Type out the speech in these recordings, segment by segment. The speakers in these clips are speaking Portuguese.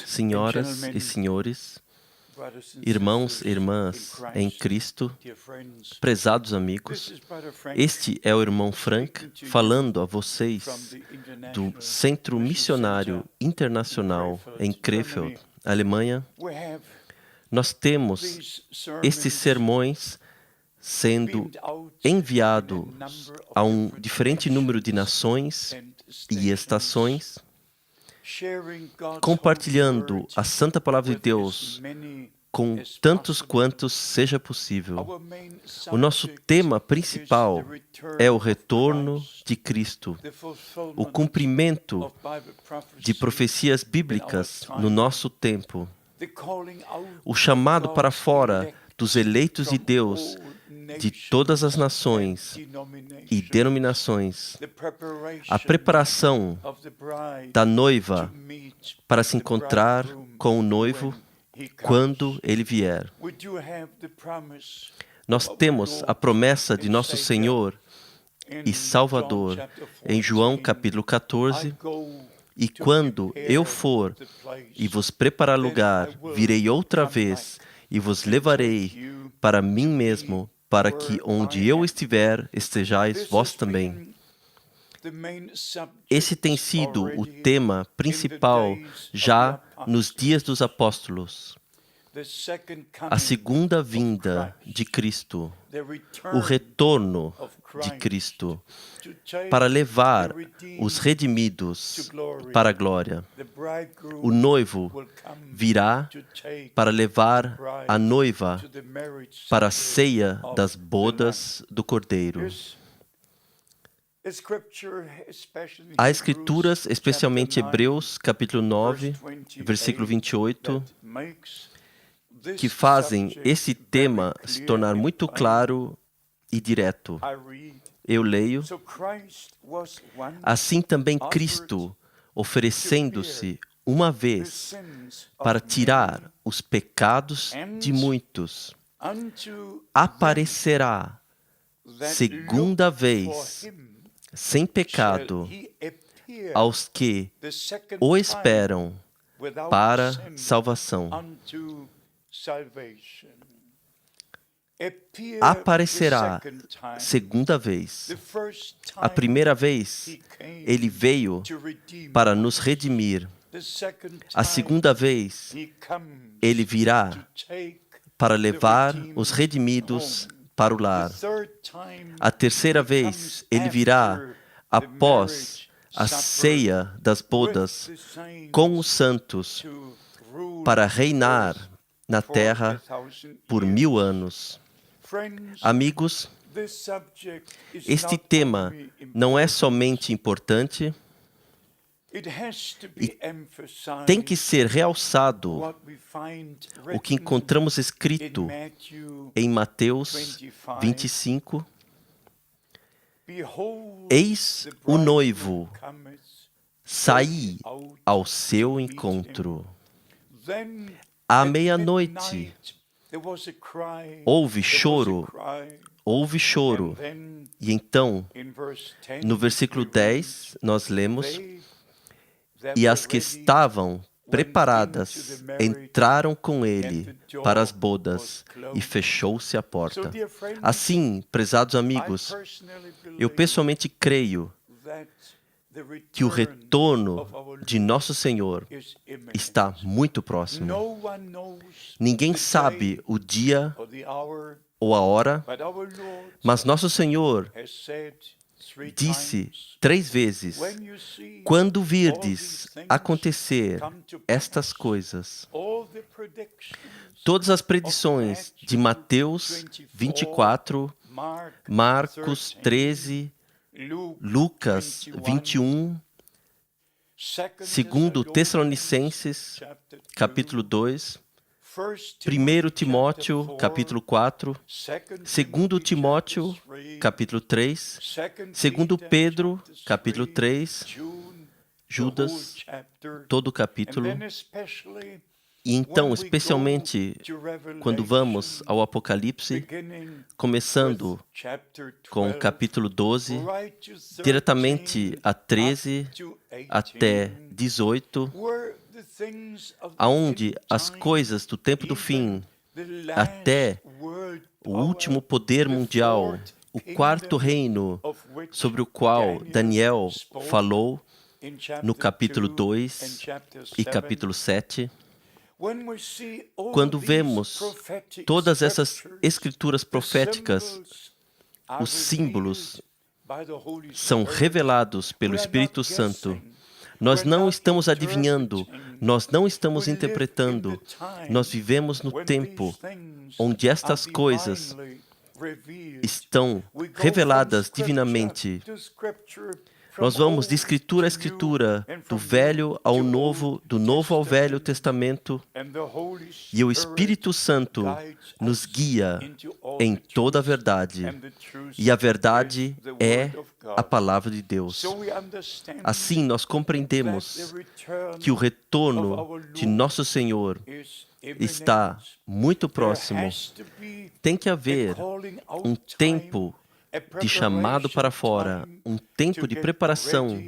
Senhoras e senhores, irmãos e irmãs em Cristo, prezados amigos, este é o irmão Frank falando a vocês do Centro Missionário Internacional em Krefeld, Alemanha. Nós temos estes sermões sendo enviados a um diferente número de nações e estações, compartilhando a Santa Palavra de Deus com tantos quantos seja possível. O nosso tema principal é o retorno de Cristo, o cumprimento de profecias bíblicas no nosso tempo, o chamado para fora dos eleitos de Deus de todas as nações e denominações, a preparação da noiva para se encontrar com o noivo quando ele vier. Nós temos a promessa de nosso Senhor e Salvador em João capítulo 14, e quando eu for e vos preparar lugar, virei outra vez e vos levarei para mim mesmo, para que onde eu estiver, estejais vós também. Esse tem sido o tema principal já nos dias dos apóstolos. A segunda vinda de Cristo, o retorno de Cristo, para levar os redimidos para a glória. O noivo virá para levar a noiva para a ceia das bodas do Cordeiro. Há escrituras, especialmente Hebreus, capítulo 9, versículo 28, que fazem esse tema se tornar muito claro e direto. Eu leio: assim também Cristo, oferecendo-se uma vez para tirar os pecados de muitos, aparecerá segunda vez, sem pecado, aos que o esperam para salvação. Aparecerá segunda vez. A primeira vez, ele veio para nos redimir. A segunda vez, ele virá para levar os redimidos para o lar. A terceira vez, ele virá após a ceia das bodas com os santos para reinar na terra por 1000 anos. Amigos, este tema não é somente importante, e tem que ser realçado o que encontramos escrito em Mateus 25. Eis o noivo sair ao seu encontro. À meia-noite houve choro. E então, no versículo 10, nós lemos: e as que estavam preparadas entraram com ele para as bodas, e fechou-se a porta. Assim, prezados amigos, eu pessoalmente creio que o retorno de nosso Senhor está muito próximo. Ninguém sabe o dia ou a hora, mas nosso Senhor disse 3 vezes: quando virdes acontecer estas coisas, todas as predições de Mateus 24, Marcos 13, Lucas 21, 2 Tessalonicenses, capítulo 2, 1 Timóteo, capítulo 4, 2 Timóteo, capítulo 3, 2 Pedro, capítulo 3, Judas, todo o capítulo. E então, especialmente quando vamos ao Apocalipse, começando com o capítulo 12, diretamente a 13 até 18, aonde as coisas do tempo do fim, até o último poder mundial, o quarto reino, sobre o qual Daniel falou no capítulo 2 e capítulo 7, quando vemos todas essas escrituras proféticas, os símbolos são revelados pelo Espírito Santo. Nós não estamos adivinhando, nós não estamos interpretando. Nós vivemos no tempo onde estas coisas estão reveladas divinamente. Nós vamos de escritura a escritura, do Velho ao Novo, do Novo ao Velho Testamento, e o Espírito Santo nos guia em toda a verdade. E a verdade é a palavra de Deus. Assim, nós compreendemos que o retorno de nosso Senhor está muito próximo. Tem que haver um tempo de chamado para fora, um tempo de preparação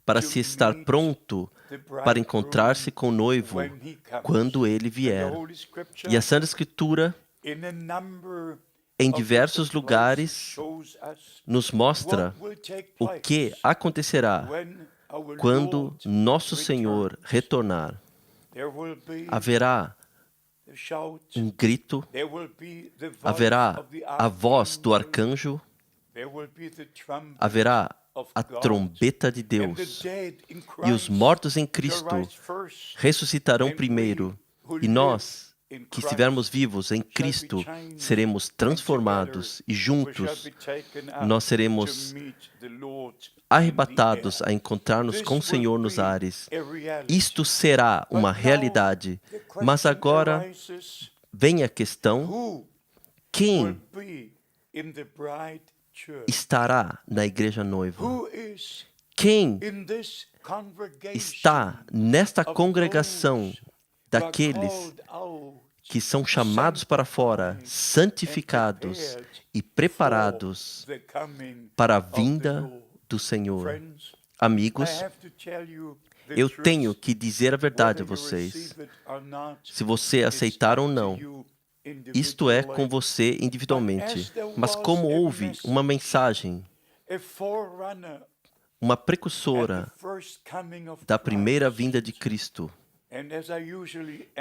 para se estar pronto para encontrar-se com o noivo quando ele vier. E a Santa Escritura, em diversos lugares, nos mostra o que acontecerá quando nosso Senhor retornar. Haverá um grito, haverá a voz do arcanjo, haverá a trombeta de Deus, e os mortos em Cristo ressuscitarão primeiro, e nós, que estivermos vivos em Cristo, seremos transformados, e juntos nós seremos arrebatados a encontrar-nos com o Senhor nos ares. Isto será uma realidade, mas agora vem a questão: quem estará na igreja noiva? Quem está nesta congregação daqueles que são chamados para fora, santificados e preparados para a vinda do Senhor? Amigos, eu tenho que dizer a verdade a vocês. Se você aceitar ou não, isto é com você individualmente. Mas como houve uma mensagem, uma precursora da primeira vinda de Cristo,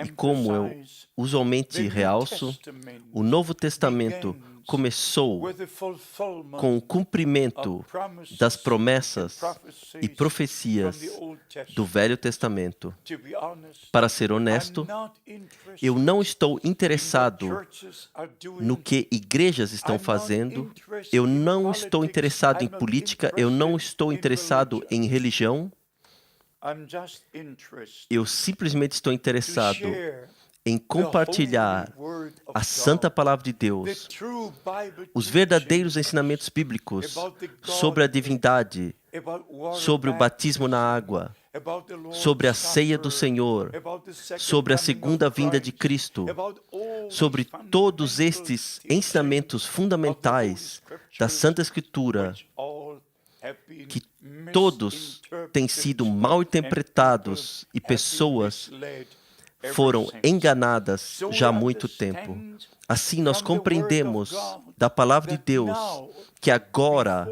e como eu usualmente realço, o Novo Testamento começou com o cumprimento das promessas e profecias do Velho Testamento. Para ser honesto, eu não estou interessado no que igrejas estão fazendo, eu não estou interessado em política, eu não estou interessado em religião. Eu simplesmente estou interessado em compartilhar a Santa Palavra de Deus, os verdadeiros ensinamentos bíblicos sobre a divindade, sobre o batismo na água, sobre a ceia do Senhor, sobre a segunda vinda de Cristo, sobre todos estes ensinamentos fundamentais da Santa Escritura, que todos têm sido mal interpretados e pessoas foram enganadas já há muito tempo. Assim, nós compreendemos da Palavra de Deus que agora,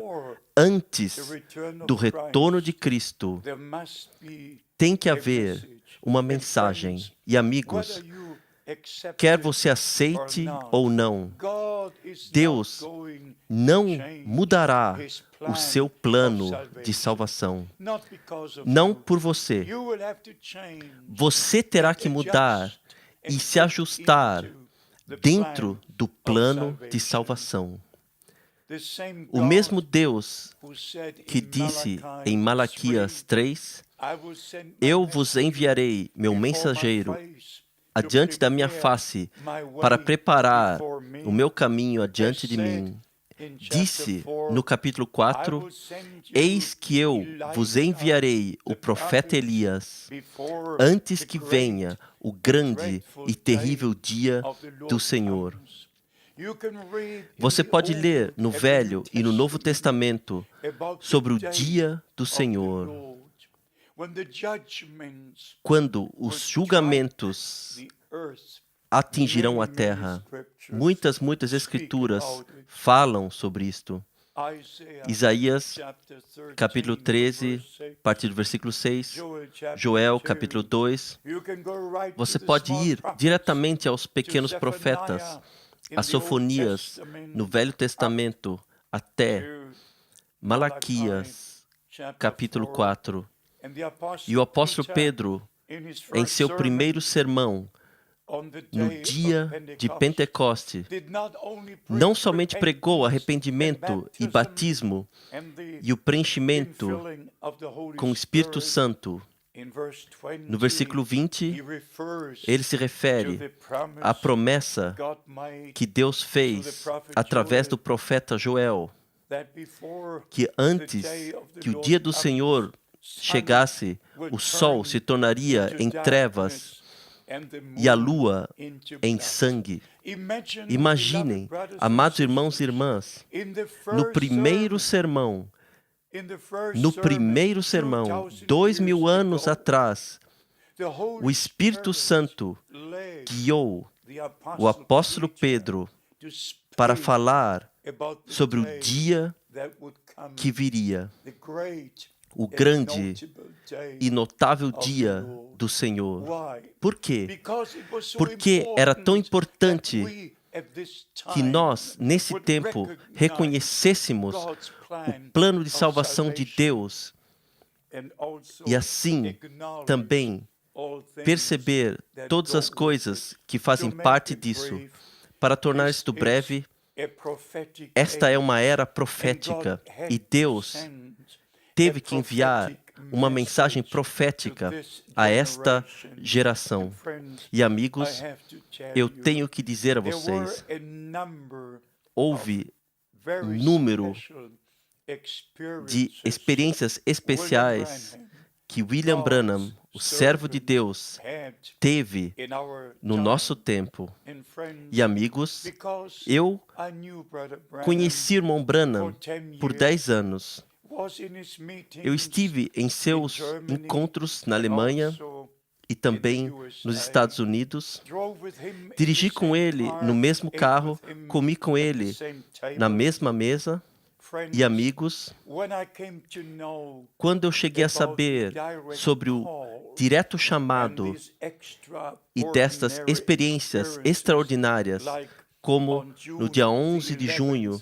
antes do retorno de Cristo, tem que haver uma mensagem. E, amigos, quer você aceite ou não, Deus não mudará o seu plano de salvação. Não por você. Você terá que mudar e se ajustar dentro do plano de salvação. O mesmo Deus que disse em Malaquias 3, eu vos enviarei meu mensageiro adiante da minha face, para preparar o meu caminho adiante de mim. Disse no capítulo 4, eis que eu vos enviarei o profeta Elias, antes que venha o grande e terrível dia do Senhor. Você pode ler no Velho e no Novo Testamento sobre o dia do Senhor. quando os julgamentos atingirão a terra. Muitas escrituras falam sobre isto. Isaías, capítulo 13, a partir do versículo 6. Joel, capítulo 2. Você pode ir diretamente aos pequenos profetas, a Sofonias, no Velho Testamento, até Malaquias, capítulo 4. E o apóstolo Pedro, em seu primeiro sermão, no dia de Pentecoste, não somente pregou arrependimento e batismo e o preenchimento com o Espírito Santo. No versículo 20, ele se refere à promessa que Deus fez através do profeta Joel, que antes que o dia do Senhor chegasse, o sol se tornaria em trevas e a lua em sangue. Imaginem, amados irmãos e irmãs, no primeiro sermão, 2000 anos atrás, o Espírito Santo guiou o apóstolo Pedro para falar sobre o dia que viria, o grande e notável dia do Senhor. Por quê? Porque era tão importante que nós, nesse tempo, reconhecêssemos o plano de salvação de Deus e assim também perceber todas as coisas que fazem parte disso. Para tornar isto breve, esta é uma era profética e Deus teve que enviar uma mensagem profética a esta geração. E amigos, eu tenho que dizer a vocês, houve um número de experiências especiais que William Branham, o servo de Deus, teve no nosso tempo. E amigos, eu conheci o irmão Branham por 10 anos. Eu estive em seus encontros na Alemanha e também nos Estados Unidos. Dirigi com ele no mesmo carro, comi com ele na mesma mesa. E amigos, quando eu cheguei a saber sobre o direto chamado e destas experiências extraordinárias, como no dia 11 de junho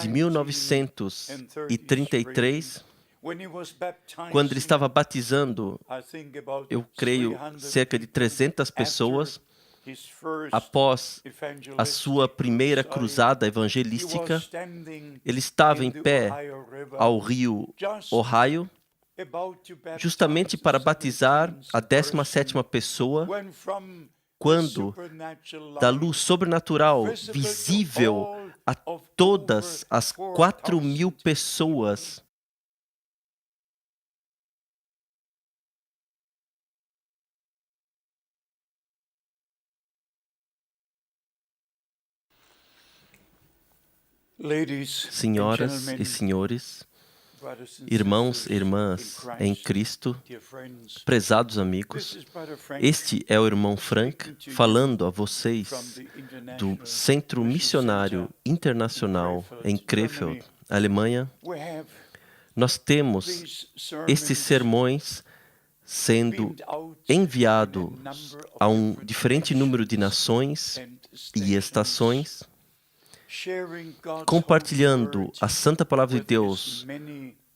de 1933, quando ele estava batizando, eu creio, cerca de 300 pessoas, após a sua primeira cruzada evangelística, ele estava em pé ao rio Ohio, justamente para batizar a 17ª pessoa, quando da luz sobrenatural visível a todas as 4.000 pessoas senhoras e senhores, irmãos e irmãs em Cristo, prezados amigos, este é o irmão Frank falando a vocês do Centro Missionário Internacional em Krefeld, Alemanha. Nós temos estes sermões sendo enviados a um diferente número de nações e estações, compartilhando a Santa Palavra de Deus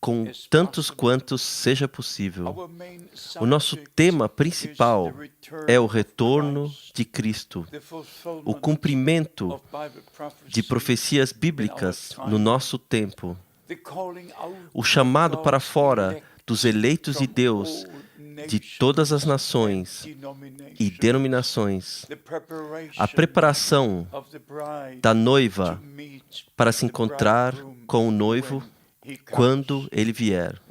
com tantos quantos seja possível. O nosso tema principal é o retorno de Cristo, o cumprimento de profecias bíblicas no nosso tempo, o chamado para fora dos eleitos de Deus de todas as nações e denominações, a preparação da noiva para se encontrar com o noivo quando ele vier.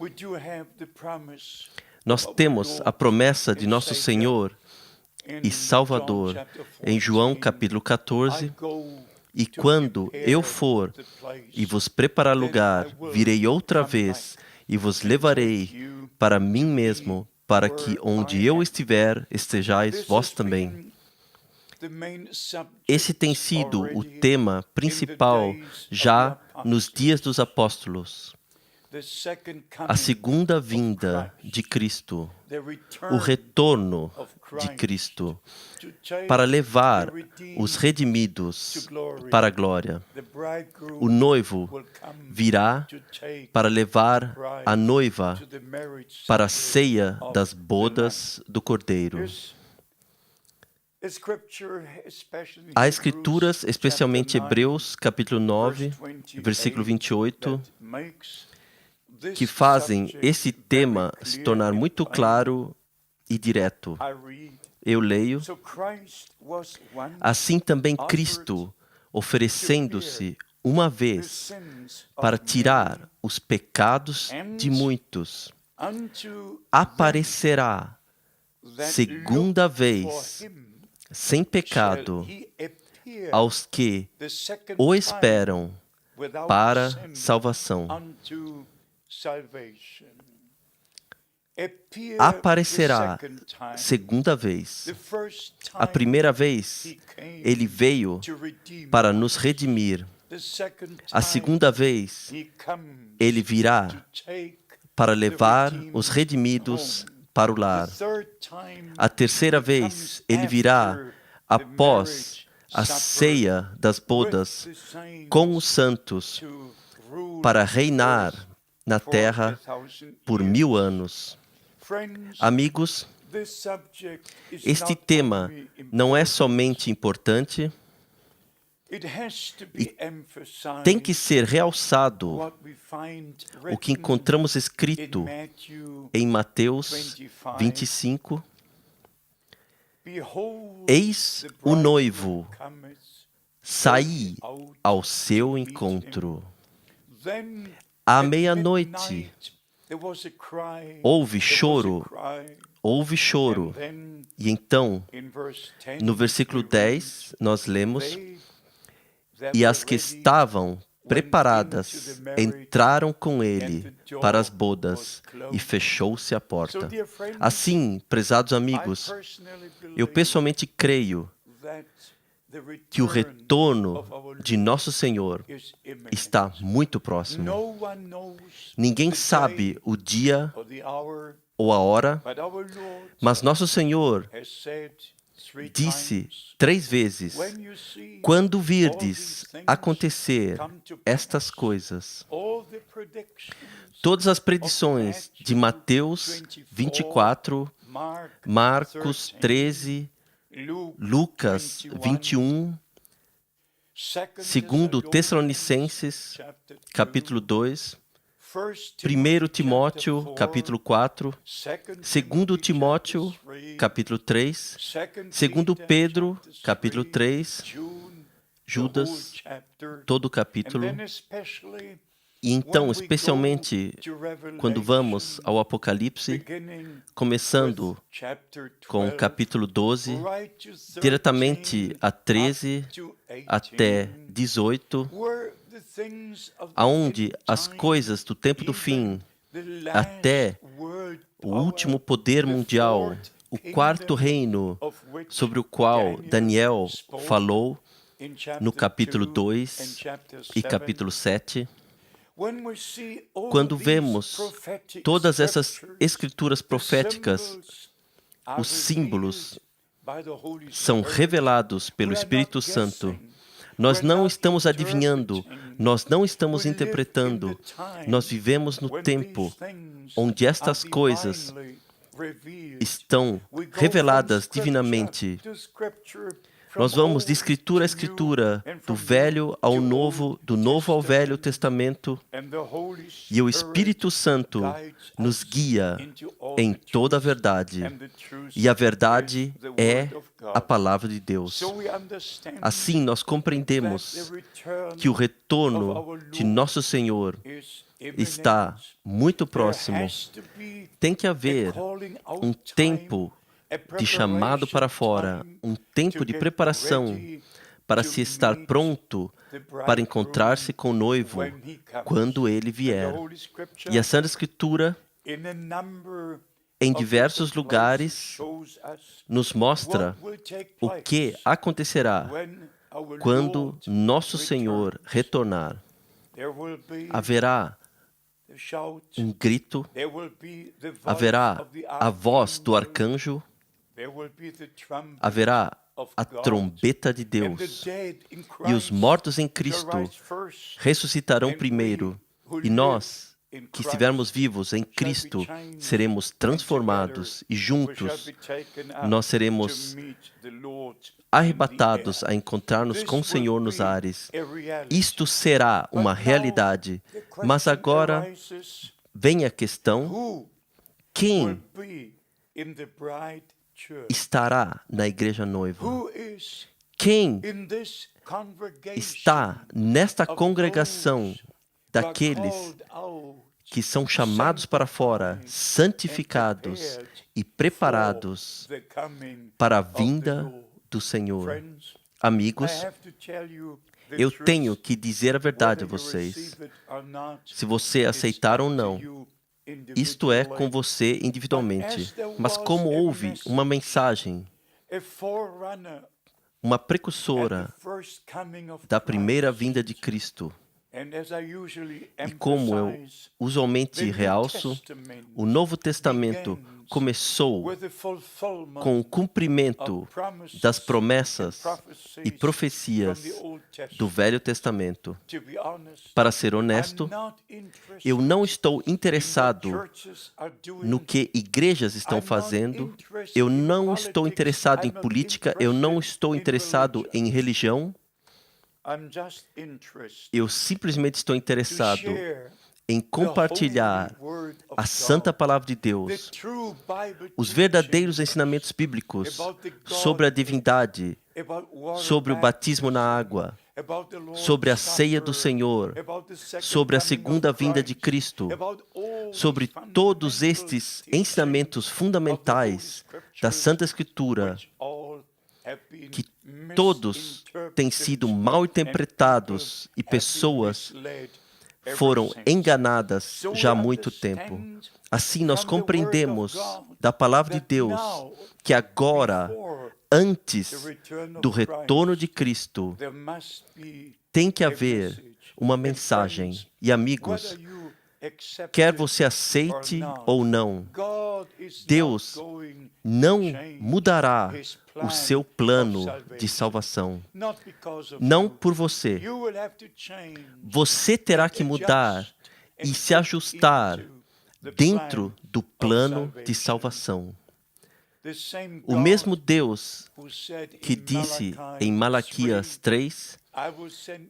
Nós temos a promessa de nosso Senhor e Salvador em João capítulo 14, e quando eu for e vos preparar lugar, virei outra vez e vos levarei para mim mesmo, para que onde eu estiver, estejais vós também. Esse tem sido o tema principal já nos dias dos apóstolos. A segunda vinda de Cristo, o retorno de Cristo, para levar os redimidos para a glória. O noivo virá para levar a noiva para a ceia das bodas do Cordeiro. Há escrituras, especialmente Hebreus, capítulo 9, versículo 28, que fazem esse tema se tornar muito claro e direto. Eu leio: assim também Cristo, oferecendo-se uma vez para tirar os pecados de muitos, aparecerá segunda vez, sem pecado, aos que o esperam para salvação. Aparecerá segunda vez. A primeira vez, ele veio para nos redimir. A segunda vez, ele virá para levar os redimidos para o lar. A terceira vez, ele virá após a ceia das bodas com os santos para reinar na terra por 1000 anos. Amigos, este tema não é somente importante, e tem que ser realçado o que encontramos escrito em Mateus 25. Eis o noivo sair ao seu encontro. À meia-noite houve choro. E então, no versículo 10, nós lemos: e as que estavam preparadas entraram com ele para as bodas, e fechou-se a porta. Assim, prezados amigos, eu pessoalmente creio que o retorno de nosso Senhor está muito próximo. Ninguém sabe o dia ou a hora, mas nosso Senhor disse 3 vezes: quando virdes acontecer estas coisas, todas as predições de Mateus 24, Marcos 13, Lucas 21, 2 Tessalonicenses, capítulo 2, 1 Timóteo, capítulo 4, 2 Timóteo, capítulo 3, 2 Pedro, capítulo 3, Judas, todo o capítulo. E então, especialmente, quando vamos ao Apocalipse, começando com o capítulo 12, diretamente a 13 até 18, aonde as coisas do tempo do fim, até o último poder mundial, o quarto reino, sobre o qual Daniel falou no capítulo 2 e capítulo 7, quando vemos todas essas escrituras proféticas, os símbolos são revelados pelo Espírito Santo. Nós não estamos adivinhando, nós não estamos interpretando. Nós vivemos no tempo onde estas coisas estão reveladas divinamente. Nós vamos de escritura a escritura, do Velho ao Novo, do Novo ao Velho Testamento, e o Espírito Santo nos guia em toda a verdade. E a verdade é a palavra de Deus. Assim, nós compreendemos que o retorno de nosso Senhor está muito próximo. Tem que haver um tempo de chamado para fora, um tempo de preparação para se estar pronto para encontrar-se com o noivo quando ele vier. E a Santa Escritura, em diversos lugares, nos mostra o que acontecerá quando nosso Senhor retornar. Haverá um grito, haverá a voz do arcanjo, haverá a trombeta de Deus, e os mortos em Cristo ressuscitarão primeiro, e nós, que estivermos vivos em Cristo, seremos transformados, e juntos nós seremos arrebatados a encontrar-nos com o Senhor nos ares. Isto será uma realidade. Mas agora vem a questão: quem estará na igreja noiva? Quem está nesta congregação daqueles que são chamados para fora, santificados e preparados para a vinda do Senhor? Amigos, eu tenho que dizer a verdade a vocês. Se você aceitar ou não, isto é com você individualmente. Mas como houve uma mensagem, uma precursora da primeira vinda de Cristo, e como eu usualmente realço, o Novo Testamento começou com o cumprimento das promessas e profecias do Velho Testamento. Para ser honesto, eu não estou interessado no que igrejas estão fazendo, eu não estou interessado em política, eu não estou interessado em religião. Eu simplesmente estou interessado em compartilhar a Santa Palavra de Deus, os verdadeiros ensinamentos bíblicos sobre a divindade, sobre o batismo na água, sobre a ceia do Senhor, sobre a segunda vinda de Cristo, sobre todos estes ensinamentos fundamentais da Santa Escritura, que todos têm sido mal interpretados e pessoas foram enganadas já há muito tempo. Assim, nós compreendemos da Palavra de Deus que agora, antes do retorno de Cristo, tem que haver uma mensagem. E, amigos, quer você aceite ou não, Deus não mudará o seu plano de salvação. Não por você. Você terá que mudar e se ajustar dentro do plano de salvação. O mesmo Deus que disse em Malaquias 3,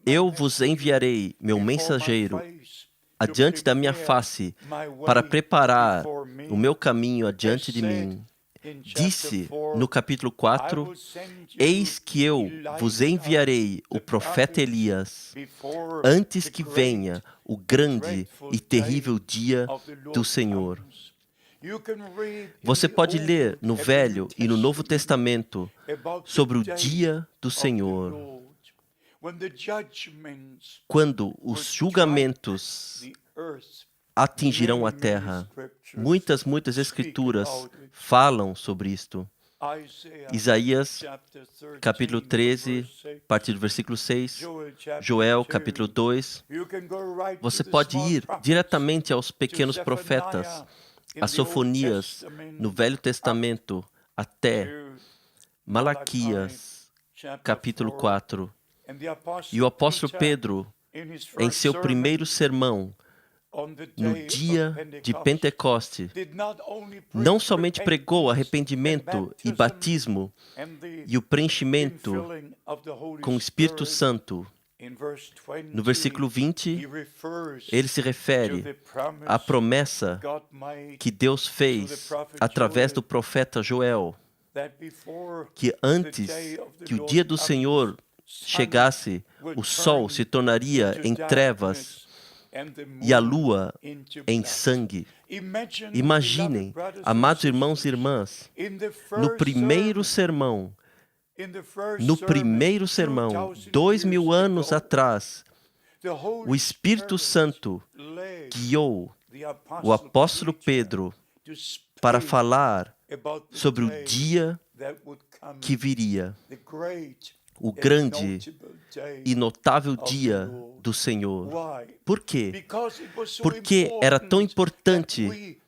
eu vos enviarei meu mensageiro adiante da minha face, para preparar o meu caminho adiante de mim. Disse no capítulo 4, eis que eu vos enviarei o profeta Elias, antes que venha o grande e terrível dia do Senhor. Você pode ler no Velho e no Novo Testamento sobre o dia do Senhor, quando os julgamentos atingirão a terra. Muitas escrituras falam sobre isto. Isaías, capítulo 13, a partir do versículo 6. Joel, capítulo 2. Você pode ir diretamente aos pequenos profetas, a Sofonias, no Velho Testamento, até Malaquias, capítulo 4. E o apóstolo Pedro, em seu primeiro sermão, no dia de Pentecoste, não somente pregou arrependimento e batismo e o preenchimento com o Espírito Santo. No versículo 20, ele se refere à promessa que Deus fez através do profeta Joel, que antes que o dia do Senhor chegasse, o sol se tornaria em trevas e a lua em sangue. Imaginem, amados irmãos e irmãs, no primeiro sermão No primeiro sermão, 2000 anos atrás, o Espírito Santo guiou o apóstolo Pedro para falar sobre o dia que viria, o grande e notável dia do Senhor. Por quê? Porque era tão importante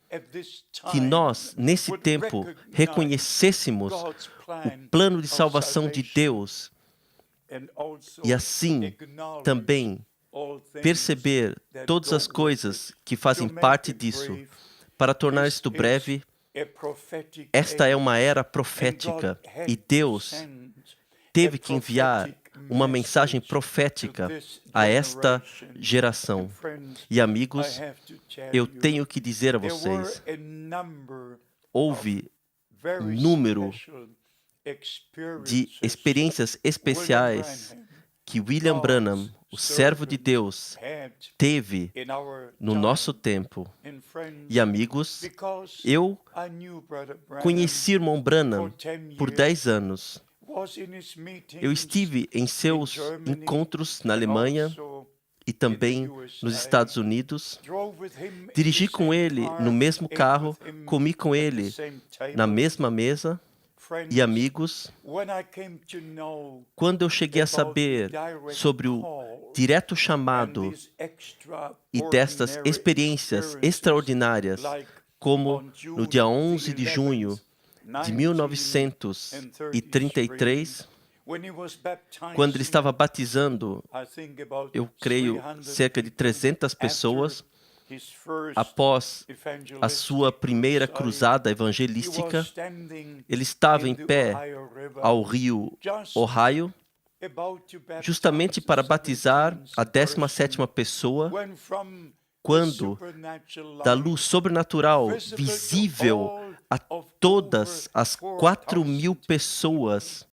que nós, nesse tempo, reconhecêssemos o plano de salvação de Deus e assim também perceber todas as coisas que fazem parte disso. Para tornar isto breve, esta é uma era profética e Deus teve que enviar uma mensagem profética a esta geração. E amigos, eu tenho que dizer a vocês, houve um número de experiências especiais que William Branham, o servo de Deus, teve no nosso tempo. E amigos, eu conheci o irmão Branham por 10 anos. Eu estive em seus encontros na Alemanha e também nos Estados Unidos. Dirigi com ele no mesmo carro, comi com ele na mesma mesa. E amigos, quando eu cheguei a saber sobre o direto chamado e destas experiências extraordinárias, como no dia 11 de junho de 1933, quando ele estava batizando, eu creio, cerca de 300 pessoas, após a sua primeira cruzada evangelística, ele estava em pé ao rio Ohio, justamente para batizar a 17ª pessoa, quando da luz sobrenatural visível a todas as 4.000 pessoas